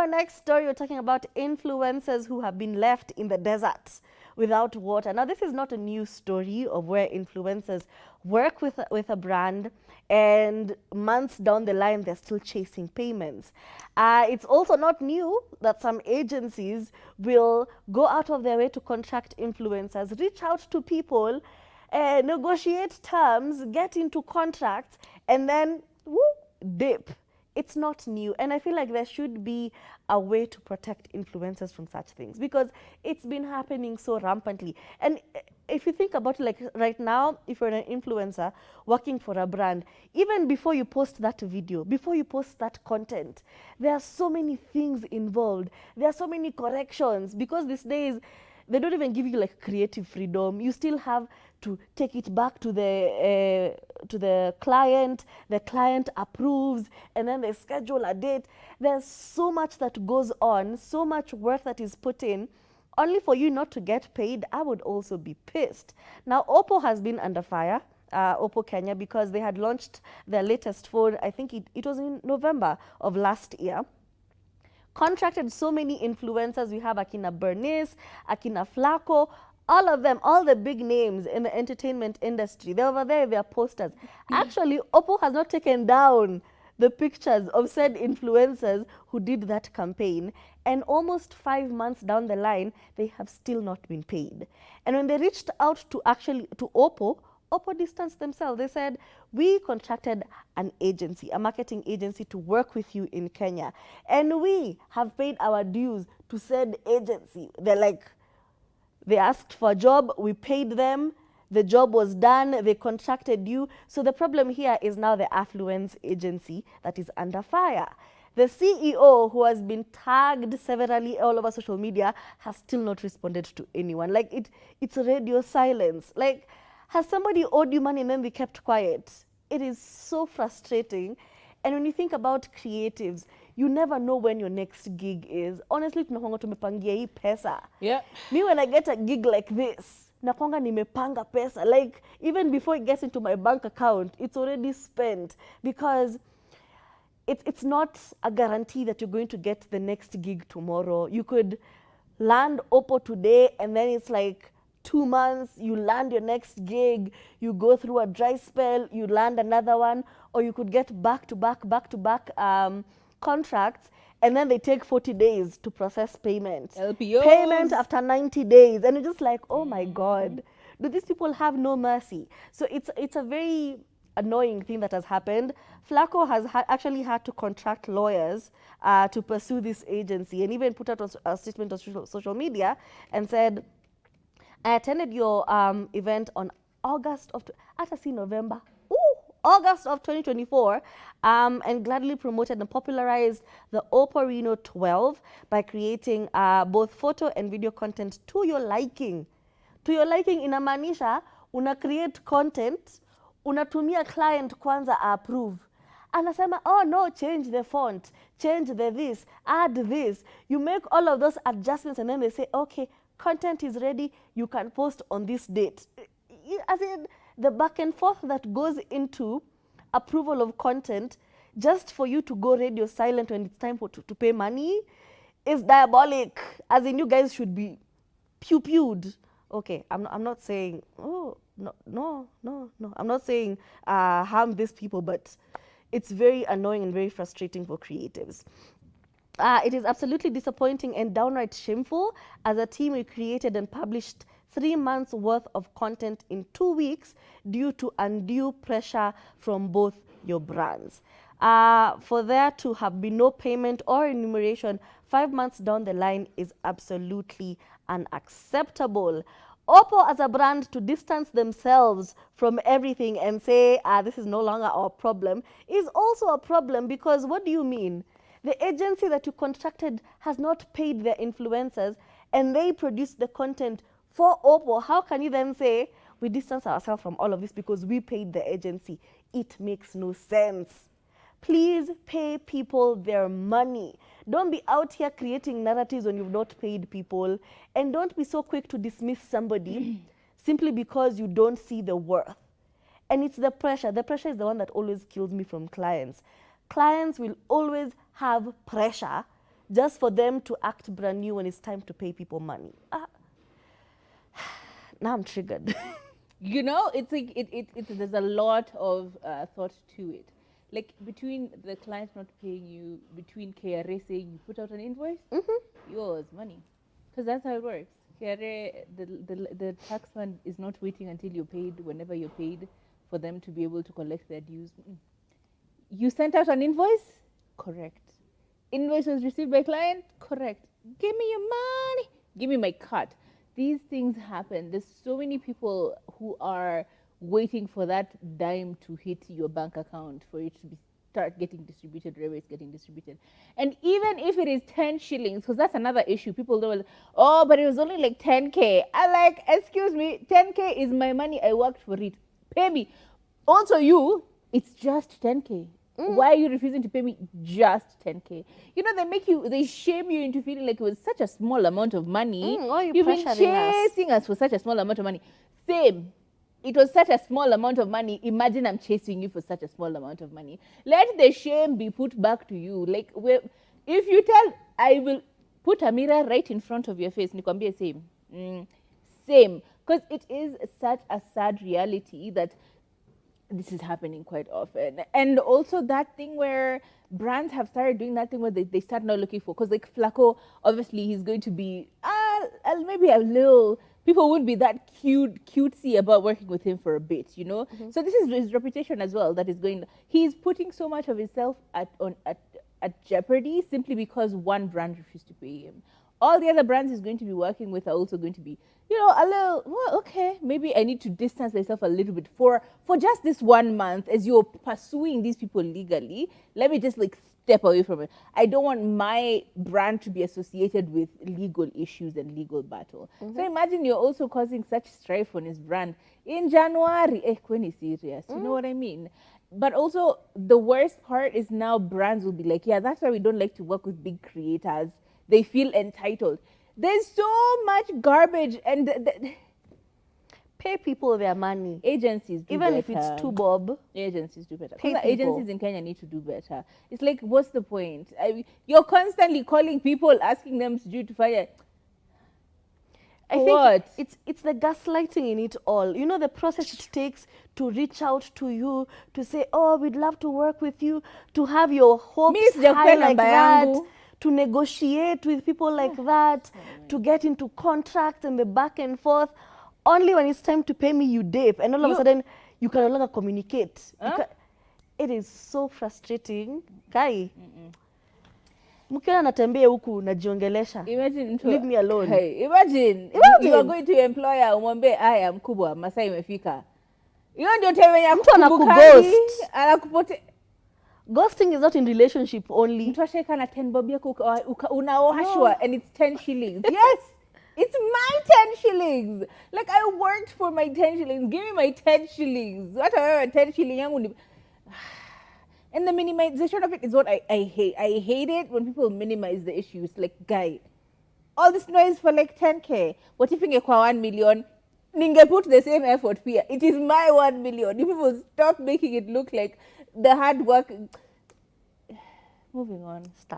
next story, we're talking about influencers who have been left in the desert without water. Now, this is not a new story of where influencers work with a brand, and months down the line, they're still chasing payments. It's also not new that some agencies will go out of their way to contract influencers, reach out to people, negotiate terms, get into contracts, and then whoop, dip. It's not new, and I feel like there should be a way to protect influencers from such things, because it's been happening so rampantly. And if you think about it, like right now, if you're an influencer working for a brand, even before you post that video, before you post that content, there are so many things involved. There are so many corrections, because these days they don't even give you like creative freedom. You still have to take it back to the client. The client approves, and then they schedule a date. There's so much that goes on, so much work that is put in, only for you not to get paid. I would also be pissed. Now, Oppo has been under fire, Oppo Kenya, because they had launched their latest phone, I think it was in November of last year. Contracted so many influencers. We have Akina Bernice, Akina Flaqo, all of them, all the big names in the entertainment industry. They're over there, they're posters. Actually, Oppo has not taken down the pictures of said influencers who did that campaign. And almost 5 months down the line, they have still not been paid. And when they reached out to Oppo, Oppo distanced themselves. They said, we contracted an agency, a marketing agency, to work with you in Kenya. And we have paid our dues to said agency. They're like, they asked for a job, we paid them, the job was done, they contracted you. So the problem here is now the Afluence agency that is under fire. The CEO, who has been tagged severally all over social media, has still not responded to anyone. Like, it's radio silence. Like, has somebody owed you money and then they kept quiet? It is so frustrating. And when you think about creatives, you never know when your next gig is. Honestly, tunakwanga tumepangia hii pesa. Yeah. Me, when I get a gig like this, nakwanga nimepanga pesa. Like, even before it gets into my bank account, it's already spent, because it's not a guarantee that you're going to get the next gig tomorrow. You could land Oppo today, and then it's like 2 months, you land your next gig, you go through a dry spell, you land another one, or you could get back-to-back contracts, and then they take 40 days to process payment. LPOs. Payment after 90 days. And you're just like, oh my God, do these people have no mercy? So it's a very annoying thing that has happened. Flaqo has actually had to contract lawyers to pursue this agency, and even put out a statement on social media and said, I attended your event on August of, November, August of 2024, and gladly promoted and popularized the Oppo Reno 12 by creating both photo and video content to your liking. To your liking inamaanisha, una create content, unatumia client kwanza approve. Anasema, oh no, change the font, change the this, add this. You make all of those adjustments, and then they say, okay, content is ready, you can post on this date. As in, the back and forth that goes into approval of content just for you to go radio silent when it's time to pay money is diabolic. As in, you guys should be pew-pewed. Okay, I'm not saying, no. I'm not saying harm these people, but it's very annoying and very frustrating for creatives. It is absolutely disappointing and downright shameful. As a team, we created and published 3 months worth of content in 2 weeks due to undue pressure from both your brands. For there to have been no payment or remuneration 5 months down the line is absolutely unacceptable. Oppo as a brand to distance themselves from everything and say, this is no longer our problem, is also a problem, because what do you mean? The agency that you contracted has not paid their influencers, and they produce the content for Oppo. How can you then say, we distance ourselves from all of this because we paid the agency? It makes no sense. Please pay people their money. Don't be out here creating narratives when you've not paid people. And don't be so quick to dismiss somebody simply because you don't see the worth. And it's the pressure. The pressure is the one that always kills me from clients. Clients will always have pressure just for them to act brand new when it's time to pay people money. Now I'm triggered. You know, it's like there's a lot of thought to it. Like between the client not paying you, between KRA saying you put out an invoice, yours money, because that's how it works. KRA, the tax fund is not waiting until you're paid. Whenever you're paid, for them to be able to collect their dues. You sent out an invoice, correct. Invoice was received by client, correct. Give me your money, give me my cut. These things happen. There's so many people who are waiting for that dime to hit your bank account for it to start getting distributed, wherever it's getting distributed. And even if it is 10 shillings, because that's another issue, people don't, oh, but it was only like 10K. I like, excuse me, 10K is my money, I worked for it. Pay me. Also you, it's just 10K. Why are you refusing to pay me just 10K? You know, they shame you into feeling like it was such a small amount of money. You've been chasing us for such a small amount of money. Same. It was such a small amount of money. Imagine I'm chasing you for such a small amount of money. Let the shame be put back to you. Like, if you tell, I will put a mirror right in front of your face. Nikwambie same. Same. Because it is such a sad reality that this is happening quite often. And also that thing where brands have started doing that thing where they start now looking for, because like Flaqo, obviously he's going to be maybe a little, people wouldn't be that cutesy about working with him for a bit, you know. So this is his reputation as well that is going, he's putting so much of himself at jeopardy simply because one brand refused to pay him. All the other brands he's going to be working with are also going to be, you know, a little, well, okay, maybe I need to distance myself a little bit for just this 1 month as you're pursuing these people legally. Let me just like step away from it. I don't want my brand to be associated with legal issues and legal battle. So imagine you're also causing such strife on his brand in January. When is serious? You know what I mean? But also the worst part is now brands will be like, yeah, that's why we don't like to work with big creators. They feel entitled. There's so much garbage and pay people their money. Agencies do even better. If it's too bob. Agencies do better. Pay Agencies in Kenya need to do better. It's like, what's the point? You're constantly calling people, asking them to fire. I think it's the gaslighting in it all. You know, the process it takes to reach out to you, to say, oh, we'd love to work with you, to have your hopes high like that, to negotiate with people like that, to get into contracts and the back and forth. Only when it's time to pay me, you dip. And all of a sudden, you can no longer communicate. It is so frustrating. Kai. Mkiona natembea huku najiongelesha. Imagine, leave me alone. Hey, imagine you are going to employer umwambie haya mkubwa masaa imefika. Hiyo ndio time ya mtu anakughost. Anakupote. Ghosting is not in relationship only. Mtu ashika na 10 bob yako unaohashwa and it's 10 shillings. Yes. It's my 10 shillings. Like, I worked for my 10 shillings. Give me my 10 shillings. Whatever 10 shillings yangu. And the minimization of it is what I hate. I hate it when people minimize the issues. Like, guy, all this noise for like 10K. What if ingekuwa 1 million? Ninge put the same effort here. It is my 1 million. If people stop making it look like the hard work. Moving on. Stop.